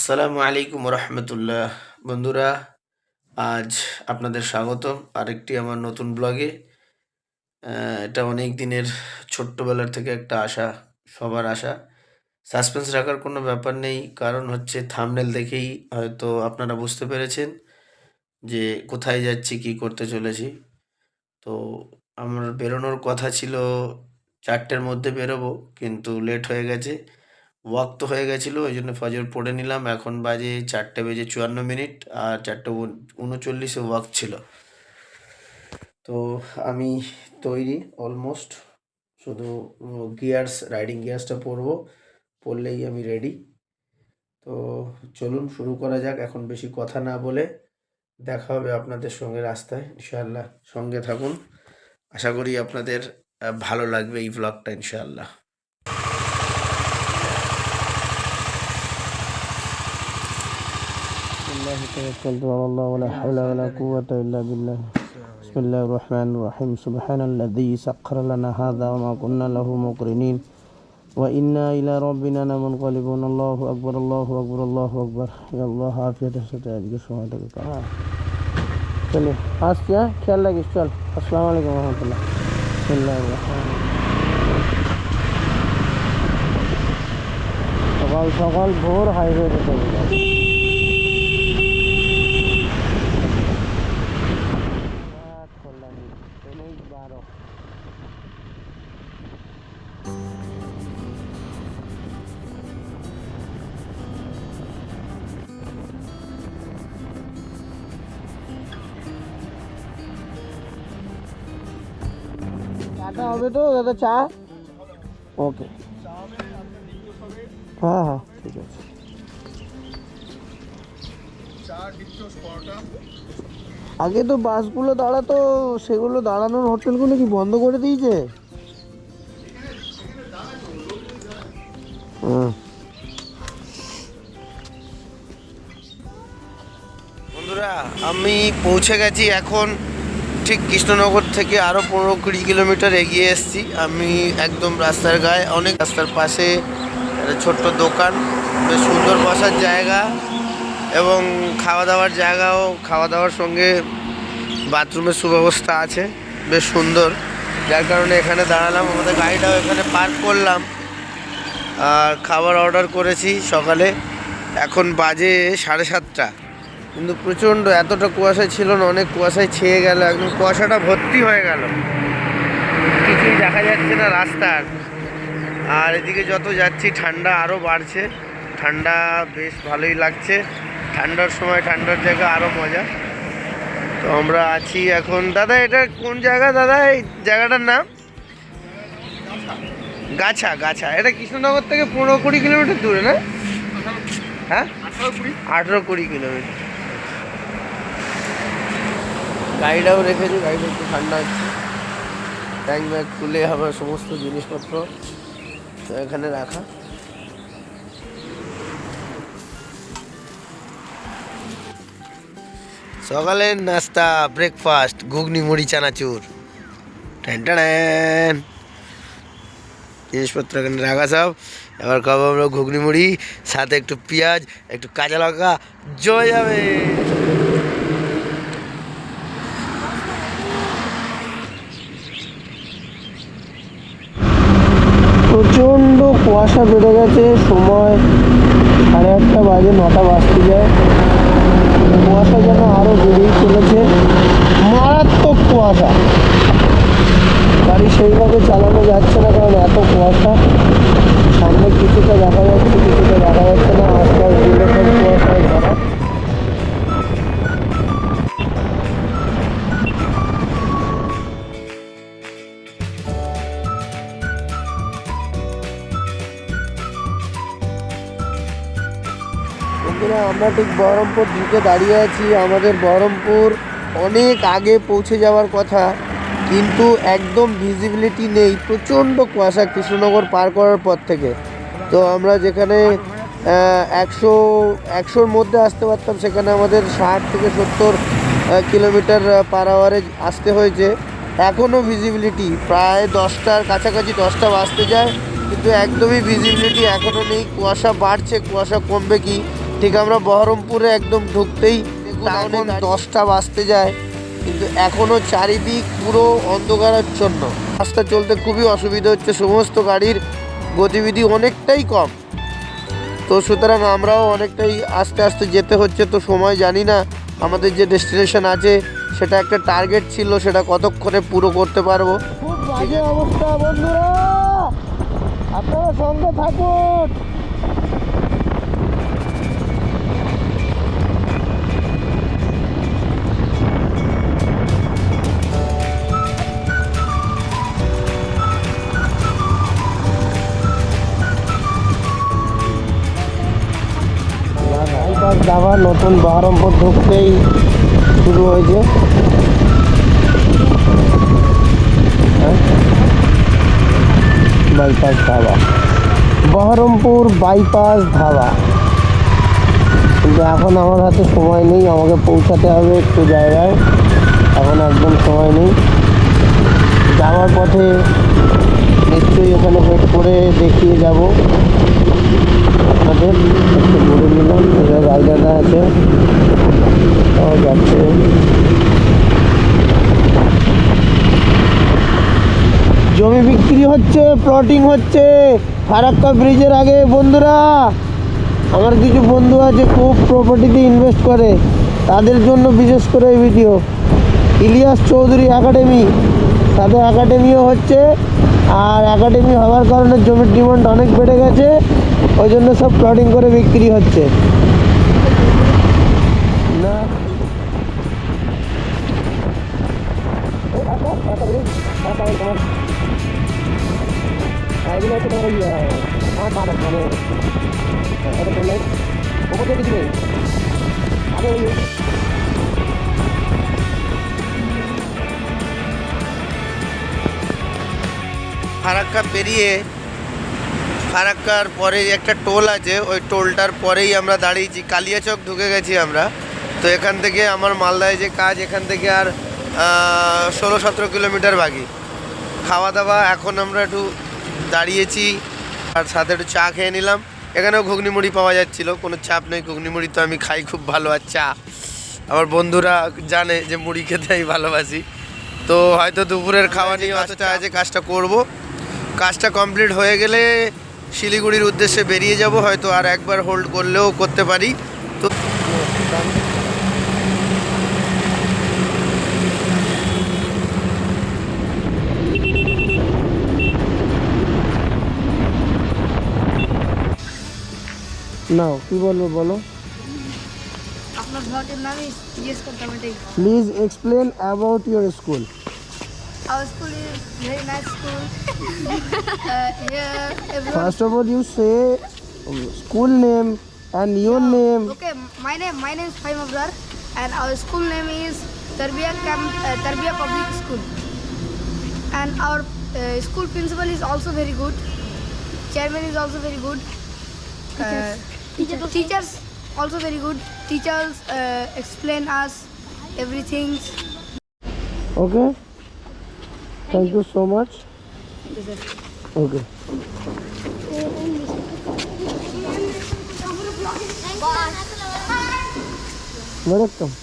আসসালামু আলাইকুম রহমতুল্লাহ। বন্ধুরা, আজ আপনাদের স্বাগতম আরেকটি আমার নতুন ব্লগে। এটা অনেক দিনের ছোট্টবেলার থেকে একটা আশা, সবার আশা। সাসপেন্স রাখার কোনো ব্যাপার নেই, কারণ হচ্ছে থাম্বনেল দেখেই হয়তো আপনারা বুঝতে পেরেছেন যে কোথায় যাচ্ছি, কি করতে চলেছি। তো আমার বেরোনোর কথা ছিল 4টের মধ্যে বেরোবো, কিন্তু লেট হয়ে গেছে। ওয়াক তো হয়ে গেছিলো, ওই জন্য ফজর পড়ে নিলাম। এখন বাজে 4:54, আর 4:39-এ ওয়াক ছিল। তো আমি তৈরি অলমোস্ট, শুধু রাইডিং গিয়ার্সটা পরবো, পরলেই আমি রেডি। তো চলুন শুরু করা যাক। এখন বেশি কথা না বলে দেখা হবে আপনাদের সঙ্গে রাস্তায়, ইনশাআল্লাহ। সঙ্গে থাকুন, আশা করি আপনাদের ভালো লাগবে এই ব্লগটা, ইনশাআল্লাহ। الله توكلت على الله ولا حول ولا قوة إلا بالله. بسم الله الرحمن الرحيم. سبحان الذي سخر لنا هذا وما كنا له مقرنين وإنا إلى ربنا لمنقلبون. الله أكبر الله أكبر الله أكبر. يا الله عافية সাথে আজকে সময়টাকে কাটা চলে আসছি। খেয়াল রাখিস। চল। আসসালামু আলাইকুম রহমতুল্লাহ। বিসমিল্লাহির রহমানির রহিম। সকাল সকাল ভোর হাইওয়েতে চলে যায়। চাটা হবে তো দাদা? চা ওকে, হ্যাঁ হ্যাঁ ঠিক আছে। আগে তো বাসগুলো দাঁড়াতো, সেগুলো দাঁড়ানোর হোটেলগুলো কি বন্ধ করে দিয়েছে? বন্ধুরা, আমি পৌঁছে গেছি এখন। ঠিক কৃষ্ণনগর থেকে আরও 15-20 কিলোমিটার এগিয়ে এসেছি। আমি একদম রাস্তার গায়ে, অনেক রাস্তার পাশে একটা ছোট্ট দোকান, বেশ সুন্দর বসার জায়গা এবং খাওয়া দাওয়ার জায়গাও, খাওয়া দাওয়ার সঙ্গে বাথরুমের সুব্যবস্থা আছে, বেশ সুন্দর। যার কারণে এখানে দাঁড়ালাম, আমাদের গাড়িটাও এখানে পার্ক করলাম। আর খাবার অর্ডার করেছি সকালে, এখন বাজে 7:30। কিন্তু প্রচণ্ড, এতটা কুয়াশা ছিল না, অনেক কুয়াশায় ছেয়ে গেল, একদম কুয়াশাটা ভর্তি হয়ে গেল, কিছুই দেখা যাচ্ছে না রাস্তার। আর এদিকে যত যাচ্ছি ঠান্ডা আরও বাড়ছে, ঠান্ডা বেশ ভালোই লাগছে। ঠান্ডার সময় ঠান্ডার জায়গা আরও মজা। তো আমরা আছি এখন। দাদা, এটা কোন জায়গা দাদা? এই জায়গাটার নাম গাছা। গাছা এটা কৃষ্ণনগর থেকে 15-20 কিলোমিটার দূরে না? হ্যাঁ, 18-20 কিলোমিটার। গাড়িটাও রেখেছি, গাড়িটা একটু ঠান্ডা হচ্ছে। ট্যাঙ্ক ব্যাগ খুলে আমার সমস্ত জিনিসপত্র এখানে রাখা। সকালের নাস্তা, ব্রেকফাস্ট, ঘুগনি মুড়ি চানাচুর, ট্যান। জিনিসপত্র এখানে রাখা সব। এবার খাবো আমরা ঘুগনি মুড়ি, সাথে একটু পেঁয়াজ, একটু কাঁচা লঙ্কা, জমে যাবে। প্রচণ্ড কুয়াশা বেড়ে গেছে, সময় 8:30 বাজে, 9টা বাজতে যায়। কুয়াশা যেন আরও বেড়েই চলেছে, মারাত্মক কুয়াশা। গাড়ি সেইভাবে চালানো যাচ্ছে না, কারণ এত কুয়াশা। সামনে কিছুটা দেখা যাচ্ছে, কিছুটা দেখা যাচ্ছে না, আশপাশ দুরকম কুয়াশায় ভরা। বন্ধুরা, আমরা ঠিক বহরমপুর ঢুকে দাঁড়িয়ে আছি। আমাদের বহরমপুর অনেক আগে পৌঁছে যাওয়ার কথা, কিন্তু একদম ভিজিবিলিটি নেই, প্রচণ্ড কুয়াশা কৃষ্ণনগর পার করার পর থেকে। তো আমরা যেখানে 100-100-র মধ্যে আসতে পারতাম, সেখানে আমাদের 60-70 কিলোমিটার পার আওয়ারে আসতে হয়েছে। এখনও ভিজিবিলিটি প্রায় 10টার কাছাকাছি, 10টা বাজতে যায়, কিন্তু একদমই ভিজিবিলিটি এখনও নেই। কুয়াশা বাড়ছে, কুয়াশা কমবে কি ঠিক আমরা বহরমপুরে একদম ঢুকতেই এখন 10টা বাজতে যায়, কিন্তু এখনও চারিদিক পুরো অন্ধকারাচ্ছন্ন। রাস্তা চলতে খুবই অসুবিধা হচ্ছে, সমস্ত গাড়ির গতিবিধি অনেকটাই কম। তো সুতরাং আমরাও অনেকটাই আস্তে আস্তে যেতে হচ্ছে। তো সময় জানি না, আমাদের যে ডেস্টিনেশন আছে সেটা একটা টার্গেট ছিল, সেটা কতক্ষণে পুরো করতে পারবো। খুব বাজে অবস্থা বন্ধুরা, আপনারা সঙ্গে থাকুন। বাইপাস ধাবা নতুন বহরমপুর ঢুকতেই শুরু হয়েছে। Bypass dhaba, Baharampur bypass dhaba. কিন্তু এখন আমার হাতে সময় নেই, আমাকে পৌঁছাতে হবে একটু জায়গায়, এখন একদম সময় নেই। যাওয়ার পথে নিশ্চয়ই এখানে ওয়েট করে দেখিয়ে যাব আপনাদের। একটু ঘুরে নিলাম, রাইডাররা আছে, তাও যাচ্ছে। জমি বিক্রি হচ্ছে, প্লটিং হচ্ছে ফারাক্কা ব্রিজের আগে। বন্ধুরা, আমার কিছু বন্ধু আছে খুব প্রপার্টিতে ইনভেস্ট করে, তাদের জন্য বিশেষ করে এই ভিডিও। ইলিয়াস চৌধুরী একাডেমি, তাদের একাডেমিও হচ্ছে, আর একাডেমি হওয়ার কারণে জমির ডিমান্ড অনেক বেড়ে গেছে, ওই জন্য সব প্লটিং করে বিক্রি হচ্ছে। না ফারাক্কা পেরিয়ে, ফারাক্কার পরে একটা টোল আছে, ওই টোলটার পরেই আমরা দাঁড়িয়েছি। কালিয়াচক ঢুকে গেছি আমরা। তো এখান থেকে আমার মালদায় যে কাজ, এখান থেকে আর 16-17 কিলোমিটার বাকি। খাওয়া দাওয়া, এখন আমরা একটু দাঁড়িয়েছি আর সাথে একটু চা খেয়ে নিলাম। এখানেও ঘুগনি মুড়ি পাওয়া যাচ্ছিলো, কোনো চাপ নেই। ঘুগনি মুড়ি তো আমি খাই খুব ভালো, আর চা আমার বন্ধুরা জানে যে মুড়ি খেতে আমি ভালোবাসি। তো হয়তো দুপুরের খাওয়া নিয়ে অতটা আছে, কাজটা করব। কাজটা কমপ্লিট হয়ে গেলে শিলিগুড়ির উদ্দেশ্যে বেরিয়ে যাব, হয়তো আর একবার হোল্ড করলেও করতে পারি। তো নাও কি বলবো বলো। আপনার ব্লগের নামই জিজ্ঞেস করতাম এটাই। Please explain about your school. Our school is very nice school. Here everyone. First of all, you say school name and your name. Okay, my name is Faim Abrar, and our school name is Tarbiya Public School. And our school principal is also very good. Chairman is also very good. Teachers also very good. Teachers explain us everything. Okay. Thank you so much. Okay. Welcome.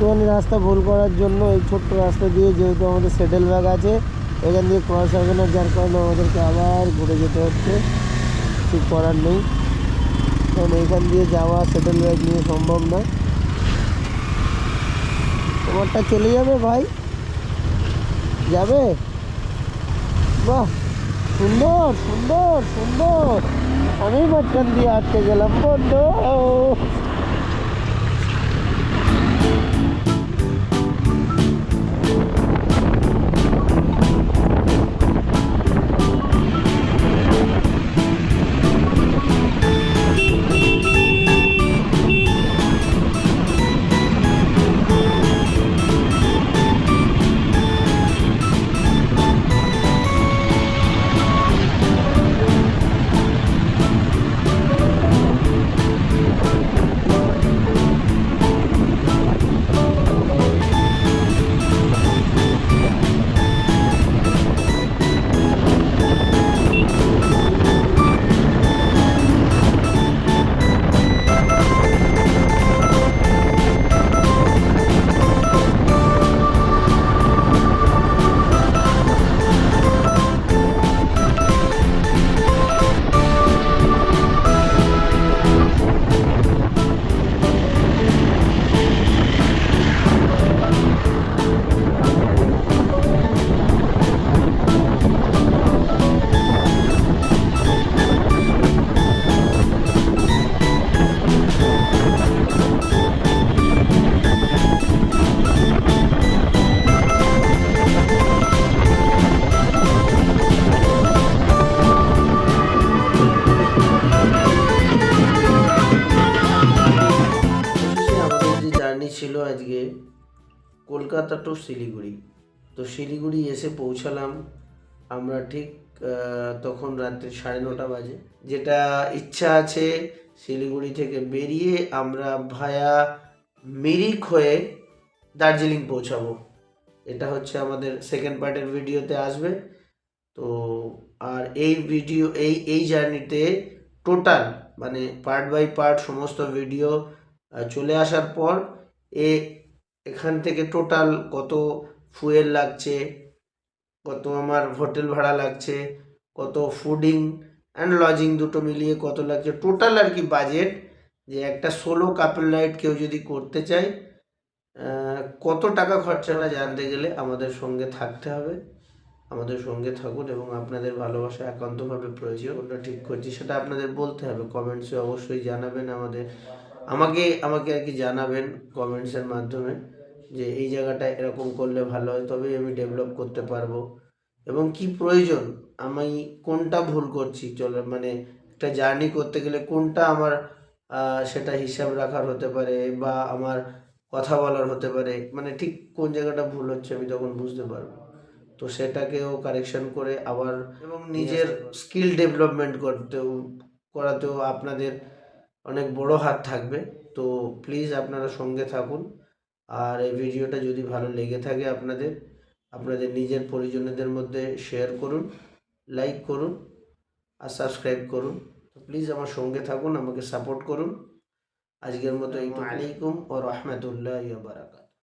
একটুখানি রাস্তা ভুল করার জন্য এই ছোট্ট রাস্তা দিয়ে, যেহেতু আমাদের সেটেল ব্যাগ আছে, এখান দিয়ে ক্রস হবে না, যার কারণে আমাদেরকে আবার ঘুরে যেতে হচ্ছে। ঠিক করার নেই, কারণ এইখান দিয়ে যাওয়া সেটেল ব্যাগ নিয়ে সম্ভব না। তোমারটা চলে যাবে ভাই, যাবে? বাহ, সুন্দর সুন্দর সুন্দর। আমি মাঝখান দিয়ে আটকে গেলাম বন্ধু। ছিল আজকে কলকাতা টু শিলিগুড়ি। তো শিলিগুড়ি এসে পৌঁছালাম আমরা ঠিক তখন রাত্রি 9:30 বাজে। যেটা ইচ্ছা আছে শিলিগুড়ি থেকে বেরিয়ে আমরা ভায়া মিরিক হয়ে দার্জিলিং পৌঁছাবো। এটা হচ্ছে আমাদের সেকেন্ড পার্টের ভিডিওতে আসবে। তো আর এই ভিডিও এই জার্নিতে টোটাল মানে পার্ট বাই পার্ট সমস্ত ভিডিও চলে আসার পর এখান থেকে টোটাল কত ফুয়েল লাগছে, কত আমার হোটেল ভাড়া লাগছে, কত ফুডিং অ্যান্ড লজিং দুটো মিলিয়ে কত লাগছে টোটাল আর কি বাজেট, যে একটা সোলো কাপল রাইড কেউ যদি করতে চায় কত টাকা খরচা হয় জানতে গেলে আমাদের সঙ্গে থাকতে হবে। আমাদের সঙ্গে থাকুন এবং আপনাদের ভালোবাসা একান্তভাবে প্রয়োজন। কোনটা ঠিক করছি সেটা আপনাদের বলতে হবে, কমেন্টসে অবশ্যই জানাবেন। আমাকে আর কি জানাবেন কমেন্টসের মাধ্যমে যে এই জায়গাটা এরকম করলে ভালো হয়, তবেই আমি ডেভেলপ করতে পারবো এবং কি প্রয়োজন, আমি কোনটা ভুল করছি মানে একটা জার্নি করতে গেলে কোনটা আমার সেটা হিসাব রাখার হতে পারে বা আমার কথা বলার হতে পারে, মানে ঠিক কোন জায়গাটা ভুল হচ্ছে আমি তখন বুঝতে পারবো। তো সেটাকেও কারেকশন করে আবার এবং নিজের স্কিল ডেভেলপমেন্ট করাতেও আপনাদের অনেক বড় হাত থাকবে। তো প্লিজ আপনারা সঙ্গে থাকুন। আর এই ভিডিওটা যদি ভালো লেগে থাকে আপনাদের নিজের পরিজনদের মধ্যে শেয়ার করুন, লাইক করুন আর সাবস্ক্রাইব করুন। তো প্লিজ আমার সঙ্গে থাকুন, আমাকে সাপোর্ট করুন। আজকের মতো আসসালামু আলাইকুম ওয়া রাহমাতুল্লাহি ওয়া বারাকাতুহু।